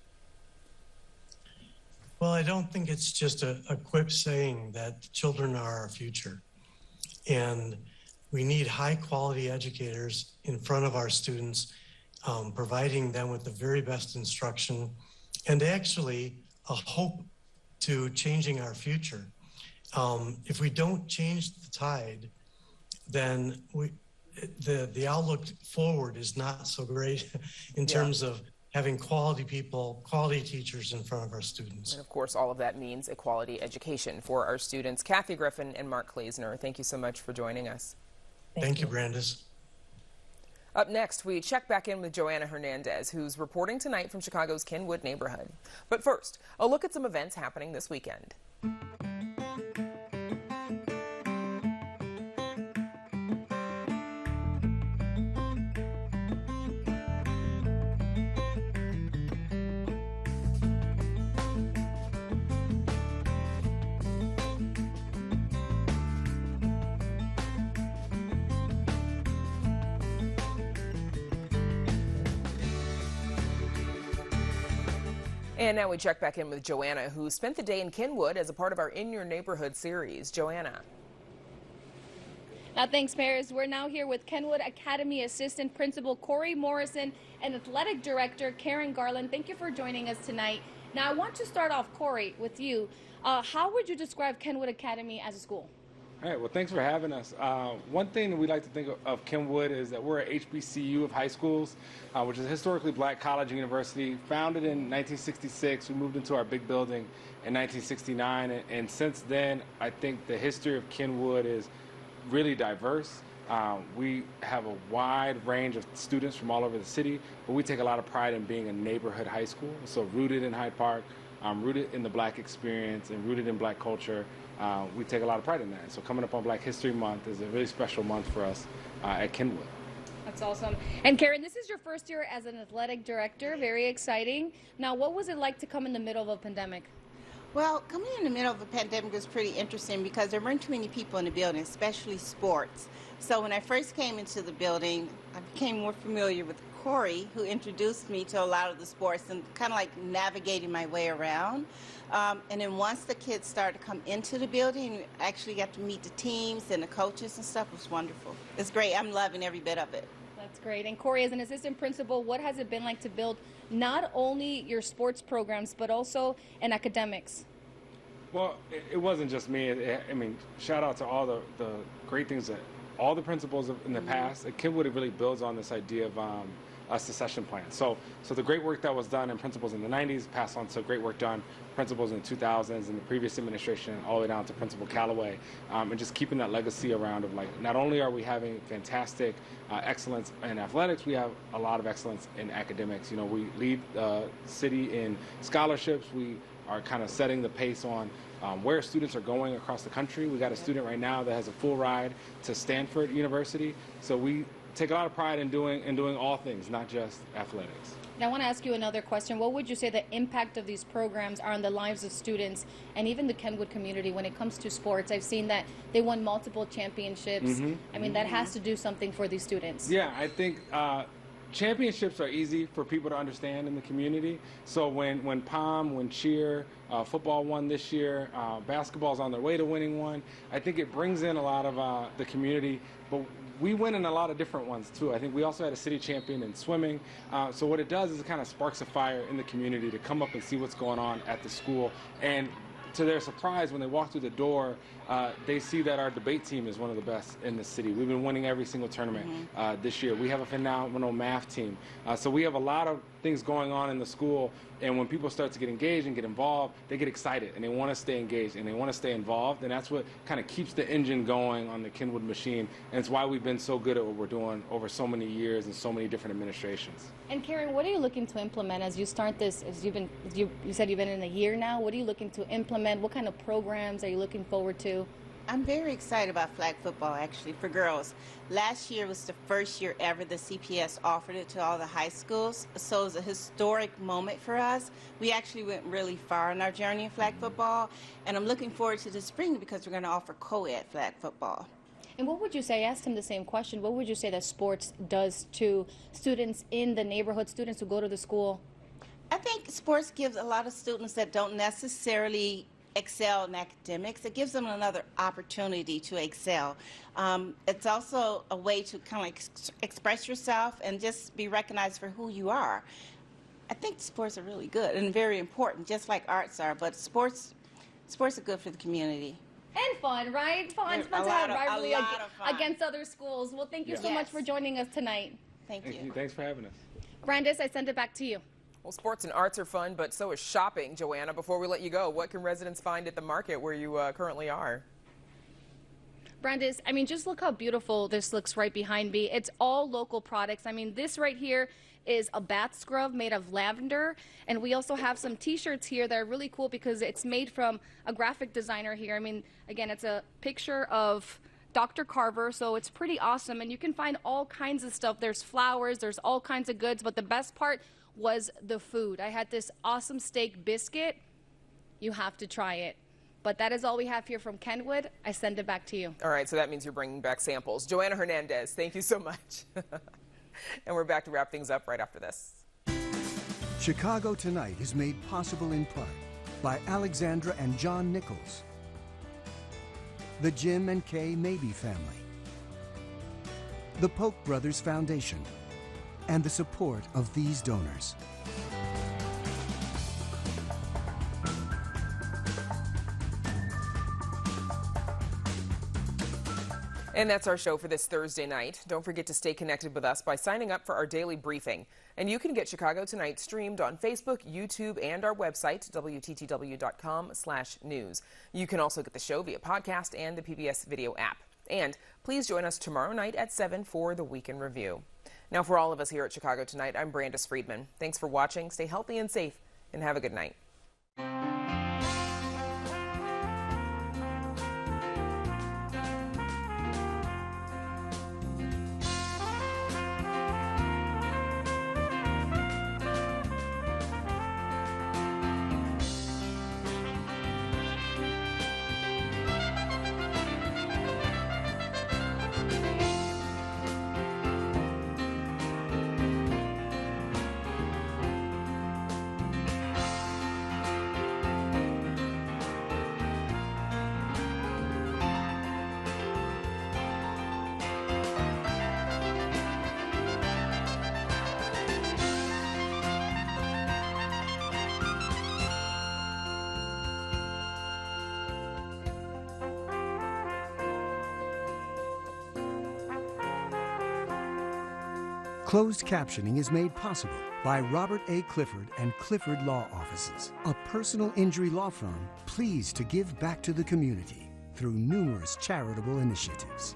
Well, I don't think it's just a quip saying that children are our future. And we need high quality educators in front of our students, providing them with the very best instruction and actually a hope to changing our future. If we don't change the tide, then the outlook forward is not so great in terms of having quality people, quality teachers in front of our students. And of course, all of that means a quality education for our students. Kathy Griffin and Mark Klaesner, thank you so much for joining us. Thank you, Brandis. Up next, we check back in with Joanna Hernandez, who's reporting tonight from Chicago's Kenwood neighborhood. But first, a look at some events happening this weekend. And now we check back in with Joanna, who spent the day in Kenwood as a part of our In Your Neighborhood series. Joanna. Now, thanks, Maris. We're now here with Kenwood Academy Assistant Principal Corey Morrison and Athletic Director Karen Garland. Thank you for joining us tonight. Now, I want to start off, Corey, with you. How would you describe Kenwood Academy as a school? All right, well, thanks for having us. One thing that we like to think of Kenwood is that we're a HBCU of high schools, which is a historically black college and university. Founded in 1966, we moved into our big building in 1969, and since then, I think the history of Kenwood is really diverse. We have a wide range of students from all over the city, but we take a lot of pride in being a neighborhood high school, so rooted in Hyde Park, rooted in the black experience, and rooted in black culture. We take a lot of pride in that. So coming up on Black History Month is a really special month for us at Kenwood. That's awesome. And Karen, this is your first year as an athletic director. Very exciting. Now, what was it like to come in the middle of a pandemic? Well, coming in the middle of a pandemic was pretty interesting because there weren't too many people in the building, especially sports. So when I first came into the building, I became more familiar with Corey, who introduced me to a lot of the sports and kind of like navigating my way around. And then once the kids started to come into the building, I actually got to meet the teams and the coaches and stuff. It was wonderful. It's great. I'm loving every bit of it. That's great. And Corey, as an assistant principal, what has it been like to build not only your sports programs, but also in academics? Well, it wasn't just me. I mean, shout out to all the great things that all the principals in the past. At Kenwood, it really builds on this idea of a succession plan. So the great work that was done in principals in the 90s passed on to great work done principals in the 2000s and the previous administration all the way down to Principal Calloway, and just keeping that legacy around of like, not only are we having fantastic excellence in athletics, we have a lot of excellence in academics. You know, we lead the city in scholarships. We are kind of setting the pace on where students are going across the country. We got a student right now that has a full ride to Stanford University. So we take a lot of pride in doing all things, not just athletics. Now, I want to ask you another question. What would you say the impact of these programs are on the lives of students and even the Kenwood community when it comes to sports? I've seen that they won multiple championships. I mean, that has to do something for these students. Yeah, I think championships are easy for people to understand in the community. So when POM, when cheer, football won this year, basketball's on their way to winning one, I think it brings in a lot of the community. But we win in a lot of different ones too. I think we also had a city champion in swimming. So what it does is it kind of sparks a fire in the community to come up and see what's going on at the school. And to their surprise, when they walk through the door, they see that our debate team is one of the best in the city. We've been winning every single tournament this year. We have a phenomenal math team. So we have a lot of things going on in the school, and when people start to get engaged and get involved, they get excited and they want to stay engaged and they want to stay involved, and that's what kind of keeps the engine going on the Kenwood machine, and it's why we've been so good at what we're doing over so many years and so many different administrations. And Karen, what are you looking to implement as you start this? As you said you've been in a year now. What are you looking to implement? What kind of programs are you looking forward to? I'm very excited about flag football, actually, for girls. Last year was the first year ever the CPS offered it to all the high schools, so it was a historic moment for us. We actually went really far in our journey in flag football, and I'm looking forward to the spring because we're going to offer co-ed flag football. And what would you say, I asked him the same question, what would you say that sports does to students in the neighborhood, students who go to the school? I think sports gives a lot of students that don't necessarily excel in academics. It gives them another opportunity to excel. It's also a way to kind of like express yourself and just be recognized for who you are. I think sports are really good and very important, just like arts are, but sports are good for the community. And fun, right? Fun to have rivalry against other schools. Well, thank you so much for joining us tonight. Thank you. Thanks for having us. Brandis, I send it back to you. Well, sports and arts are fun, but so is shopping. Joanna, before we let you go, what can residents find at the market where you currently are? Brandis, I mean, just look how beautiful this looks right behind me. It's all local products. I mean, this right here is a bath scrub made of lavender, and we also have some t-shirts here that are really cool because it's made from a graphic designer here. I mean, again, it's a picture of Dr. Carver, so it's pretty awesome, and you can find all kinds of stuff. There's flowers, there's all kinds of goods, but the best part was the food. I had this awesome steak biscuit. You have to try it. But that is all we have here from Kenwood. I send it back to you. All right, so that means you're bringing back samples. Joanna Hernandez, thank you so much. And we're back to wrap things up right after this. Chicago Tonight is made possible in part by Alexandra and John Nichols, the Jim and Kay Mabey family, the Polk Brothers Foundation, and the support of these donors. And that's our show for this Thursday night. Don't forget to stay connected with us by signing up for our daily briefing. And you can get Chicago Tonight streamed on Facebook, YouTube, and our website, WTTW.com/news. You can also get the show via podcast and the PBS video app. And please join us tomorrow night at 7 for the Weekend Review. Now, for all of us here at Chicago Tonight, I'm Brandis Friedman. Thanks for watching. Stay healthy and safe, and have a good night. Closed captioning is made possible by Robert A. Clifford and Clifford Law Offices, a personal injury law firm pleased to give back to the community through numerous charitable initiatives.